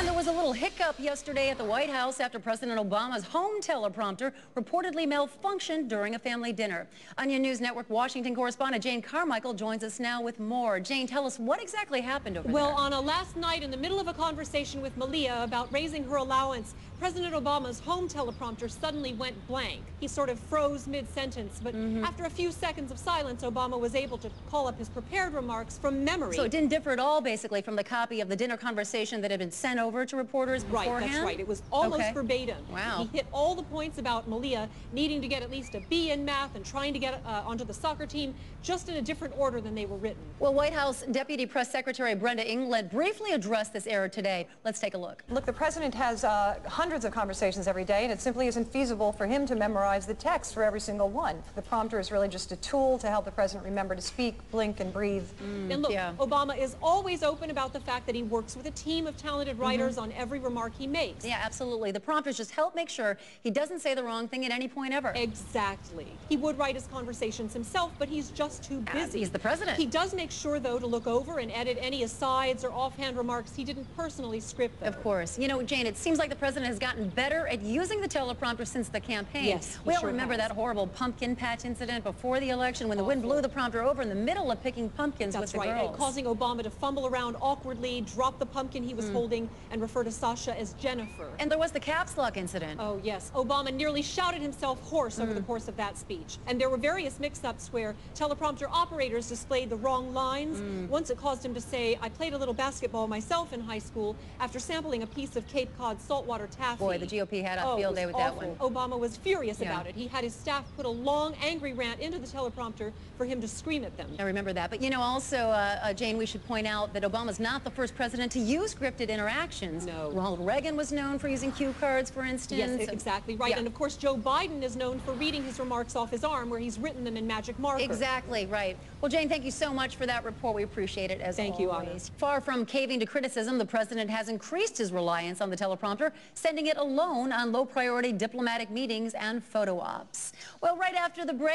And there was a little hiccup yesterday at the White House after President Obama's home teleprompter reportedly malfunctioned during a family dinner. Onion News Network Washington correspondent Jane Carmichael joins us now with more. Jane, tell us what exactly happened over there. Well, on a last night in the middle of a conversation with Malia about raising her allowance, President Obama's home teleprompter suddenly went blank. He sort of froze mid-sentence, but after a few seconds of silence, Obama was able to call up his prepared remarks from memory. So it didn't differ at all, basically, from the copy of the dinner conversation that had been sent over to reporters beforehand? Right, that's right. It was almost verbatim. Wow. He hit all the points about Malia needing to get at least a B in math and trying to get onto the soccer team, just in a different order than they were written. Well, White House Deputy Press Secretary Brenda England briefly addressed this error today. Let's take a look. Look, the president has hundreds of conversations every day, and it simply isn't feasible for him to memorize the text for every single one. The prompter is really just a tool to help the president remember to speak, blink, and breathe. And look, Obama is always open about the fact that he works with a team of talented writers on every remark he makes. Yeah, absolutely. The prompters just help make sure he doesn't say the wrong thing at any point ever. Exactly. He would write his conversations himself, but he's just too busy. He's the president. He does make sure, though, to look over and edit any asides or offhand remarks he didn't personally script, though. Of course. You know, Jane, it seems like the president has gotten better at using the teleprompter since the campaign. Yes, we all remember that horrible pumpkin patch incident before the election when the wind blew the prompter over in the middle of picking pumpkins with the girls. That's right, causing Obama to fumble around awkwardly, drop the pumpkin he was holding, and refer to Sasha as Jennifer. And there was the caps lock incident. Oh, yes. Obama nearly shouted himself hoarse over the course of that speech. And there were various mix-ups where teleprompter operators displayed the wrong lines. Once it caused him to say, "I played a little basketball myself in high school," after sampling a piece of Cape Cod saltwater taffy. Boy, the GOP had a field day with that one. Obama was furious about it. He had his staff put a long, angry rant into the teleprompter for him to scream at them. I remember that. But, you know, also, Jane, we should point out that Obama's not the first president to use scripted interactions. No. Ronald Reagan was known for using cue cards, for instance. Yes, exactly right. And, of course, Joe Biden is known for reading his remarks off his arm where he's written them in magic marker. Exactly, right. Well, Jane, thank you so much for that report. We appreciate it, as always. Thank you, Anna. Far from caving to criticism, the president has increased his reliance on the teleprompter, sending it alone on low-priority diplomatic meetings and photo ops. Well, right after the break,